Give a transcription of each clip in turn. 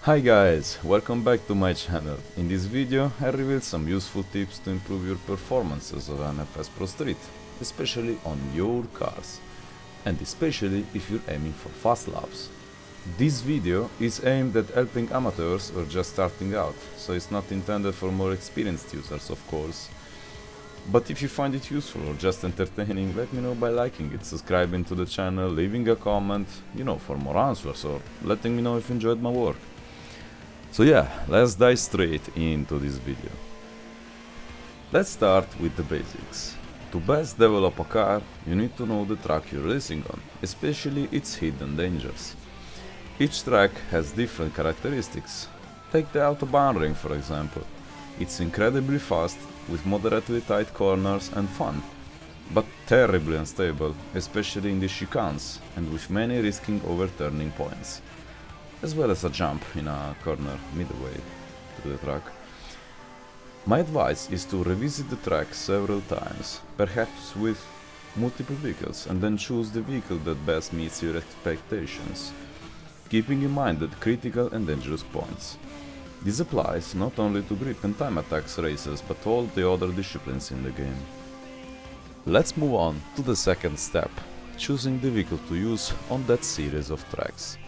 Hi guys, welcome back to my channel. In this video I reveal some useful tips to improve your performances of NFS ProStreet, especially on your cars, and especially if you're aiming for fast laps. This video is aimed at helping amateurs or just starting out, so it's not intended for more experienced users, of course. But if you find it useful or just entertaining, let me know by liking it, subscribing to the channel, leaving a comment, for more answers, or letting me know if you enjoyed my work. So yeah, let's dive straight into this video. Let's start with the basics. To best develop a car, you need to know the track you're racing on, especially its hidden dangers. Each track has different characteristics. Take the Autobahn ring for example. It's incredibly fast, with moderately tight corners and fun, but terribly unstable, especially in the chicanes, and with many risking overturning points, as well as a jump in a corner midway to the track. My advice is to revisit the track several times, perhaps with multiple vehicles, and then choose the vehicle that best meets your expectations, keeping in mind the critical and dangerous points. This applies not only to grip and time attacks races, but all the other disciplines in the game. Let's move on to the second step, choosing the vehicle to use on that series of tracks.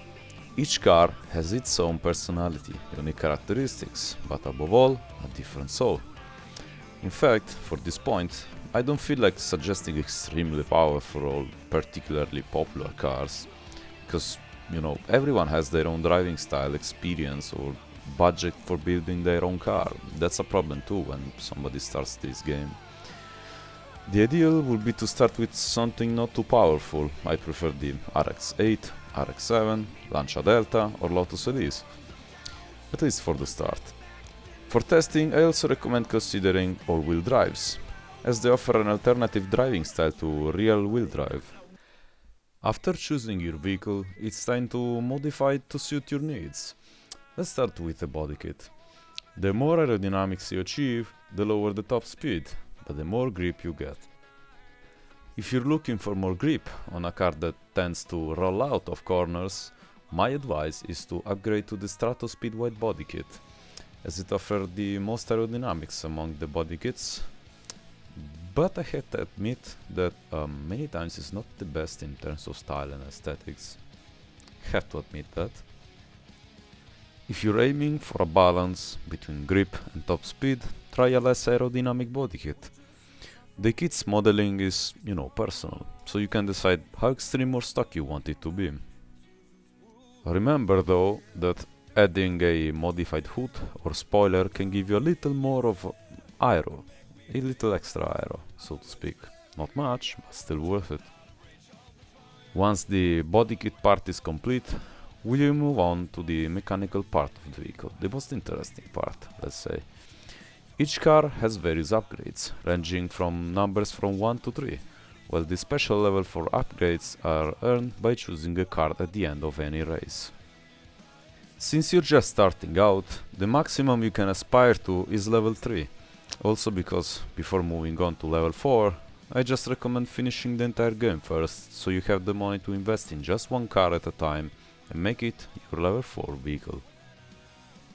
Each car has its own personality, unique characteristics, but above all, a different soul. In fact, for this point, I don't feel like suggesting extremely powerful or particularly popular cars, because, everyone has their own driving style, experience, or budget for building their own car. That's a problem too when somebody starts this game. The ideal would be to start with something not too powerful. I prefer the RX-8, RX-7, Lancia Delta or Lotus Elise, at least for the start. For testing, I also recommend considering all-wheel drives, as they offer an alternative driving style to rear-wheel drive. After choosing your vehicle, it's time to modify it to suit your needs. Let's start with the body kit. The more aerodynamics you achieve, the lower the top speed, but the more grip you get. If you're looking for more grip on a car that tends to roll out of corners, my advice is to upgrade to the Stratospeed Wide Body Kit, as it offers the most aerodynamics among the body kits, but I have to admit that many times it's not the best in terms of style and aesthetics. Have to admit that. If you're aiming for a balance between grip and top speed, try a less aerodynamic body kit. The kit's modeling is, personal, so you can decide how extreme or stock you want it to be. Remember though that adding a modified hood or spoiler can give you a little more of aero, a little extra aero, so to speak. Not much, but still worth it. Once the body kit part is complete, we'll move on to the mechanical part of the vehicle, the most interesting part, let's say. Each car has various upgrades, ranging from numbers from 1 to 3, while the special level for upgrades are earned by choosing a card at the end of any race. Since you're just starting out, the maximum you can aspire to is level 3, also because before moving on to level 4, I just recommend finishing the entire game first, so you have the money to invest in just one car at a time and make it your level 4 vehicle.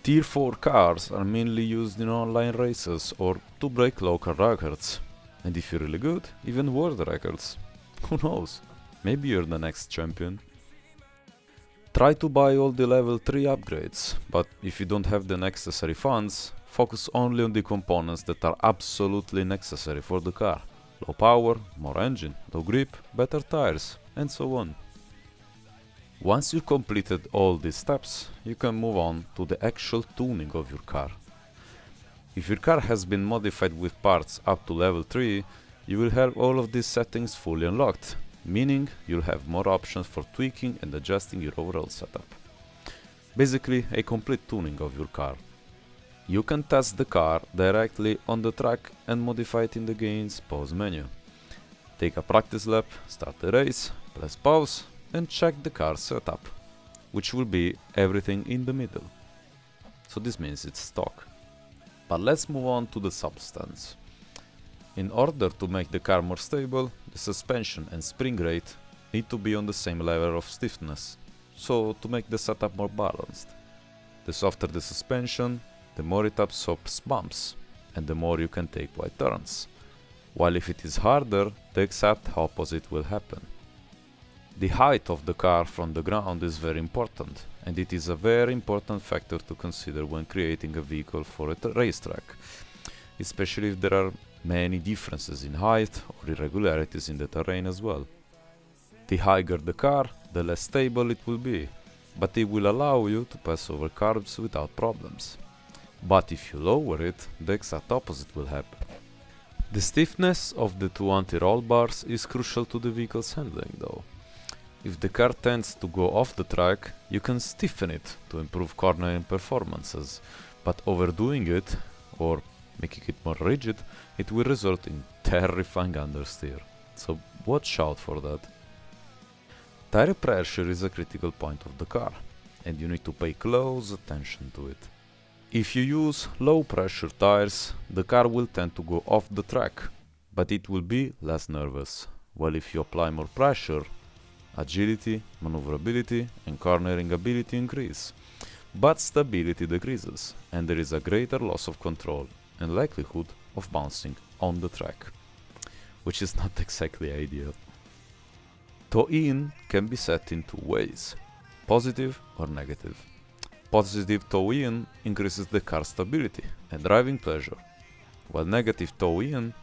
Tier 4 cars are mainly used in online races or to break local records, and if you're really good, even world records. Who knows, maybe you're the next champion. Try to buy all the level 3 upgrades, but if you don't have the necessary funds, focus only on the components that are absolutely necessary for the car. Low power, more engine, low grip, better tires, and so on. Once you've completed all these steps, you can move on to the actual tuning of your car. If your car has been modified with parts up to level 3, you will have all of these settings fully unlocked, meaning you'll have more options for tweaking and adjusting your overall setup. Basically, a complete tuning of your car. You can test the car directly on the track and modify it in the game's pause menu. Take a practice lap, start the race, press pause, and check the car setup, which will be everything in the middle. So this means it's stock. But let's move on to the substance. In order to make the car more stable, the suspension and spring rate need to be on the same level of stiffness, so to make the setup more balanced. The softer the suspension, the more it absorbs bumps, and the more you can take wide turns. While if it is harder, the exact opposite will happen. The height of the car from the ground is very important, and it is a very important factor to consider when creating a vehicle for a racetrack, especially if there are many differences in height or irregularities in the terrain as well. The higher the car, the less stable it will be, but it will allow you to pass over curves without problems. But if you lower it, the exact opposite will happen. The stiffness of the two anti-roll bars is crucial to the vehicle's handling though. If the car tends to go off the track, you can stiffen it to improve cornering performances, but overdoing it, or making it more rigid, it will result in terrifying understeer. So watch out for that. Tire pressure is a critical point of the car, and you need to pay close attention to it. If you use low pressure tires, the car will tend to go off the track, but it will be less nervous, while if you apply more pressure, agility, maneuverability and cornering ability increase, but stability decreases, and there is a greater loss of control and likelihood of bouncing on the track, which is not exactly ideal. Toe-in can be set in two ways, positive or negative. Positive toe-in increases the car stability and driving pleasure, while negative toe-in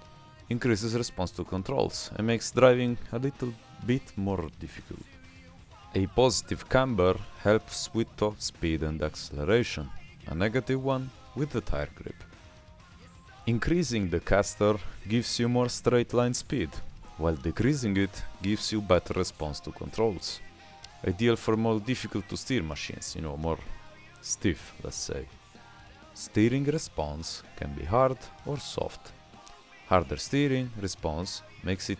increases response to controls and makes driving a little bit more difficult. A positive camber helps with top speed and acceleration, a negative one with the tire grip. Increasing the caster gives you more straight line speed, while decreasing it gives you better response to controls. Ideal for more difficult to steer machines, more stiff, let's say. Steering response can be hard or soft. Harder steering response makes it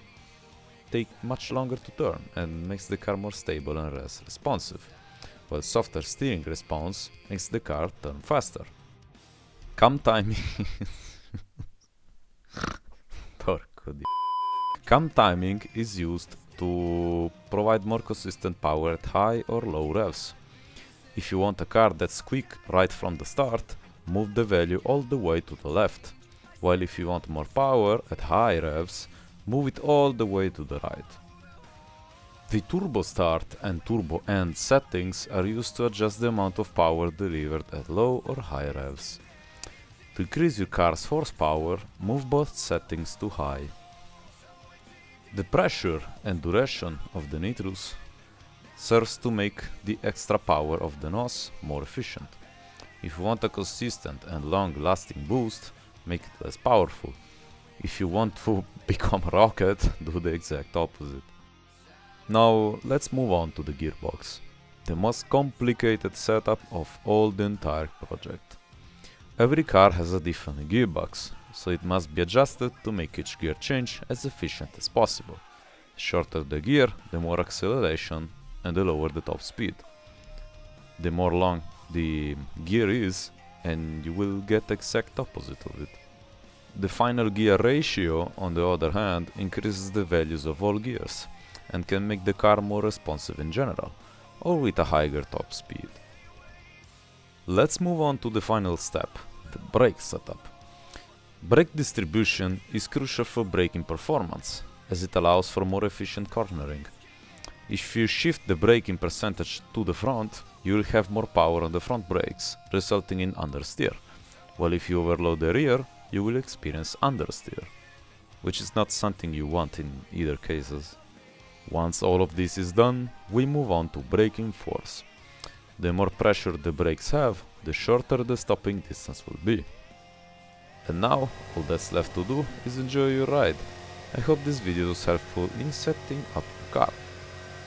take much longer to turn and makes the car more stable and less responsive, while softer steering response makes the car turn faster. Cam timing Cam timing is used to provide more consistent power at high or low revs. If you want a car that's quick right from the start, move the value all the way to the left, while if you want more power at high revs, move it all the way to the right. The turbo start and turbo end settings are used to adjust the amount of power delivered at low or high revs. To increase your car's horsepower, move both settings to high. The pressure and duration of the nitrous serves to make the extra power of the NOS more efficient. If you want a consistent and long-lasting boost, make it less powerful. If you want to become a rocket, do the exact opposite. Now let's move on to the gearbox, the most complicated setup of all the entire project. Every car has a different gearbox, so it must be adjusted to make each gear change as efficient as possible. The shorter the gear, the more acceleration and the lower the top speed. The more long the gear is, and you will get the exact opposite of it. The final gear ratio, on the other hand, increases the values of all gears and can make the car more responsive in general, or with a higher top speed. Let's move on to the final step, the brake setup. Brake distribution is crucial for braking performance, as it allows for more efficient cornering. If you shift the braking percentage to the front, you will have more power on the front brakes, resulting in understeer, while if you overload the rear, you will experience understeer, which is not something you want in either cases. Once all of this is done, we move on to braking force. The more pressure the brakes have, the shorter the stopping distance will be. And now, all that's left to do is enjoy your ride. I hope this video was helpful in setting up the car.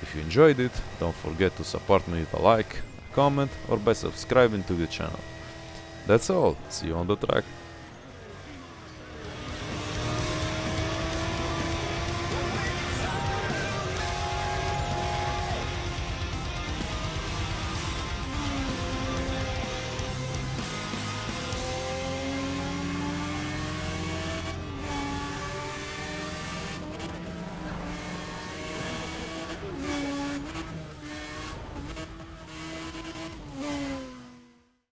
If you enjoyed it, don't forget to support me with a like, a comment or by subscribing to the channel. That's all, see you on the track.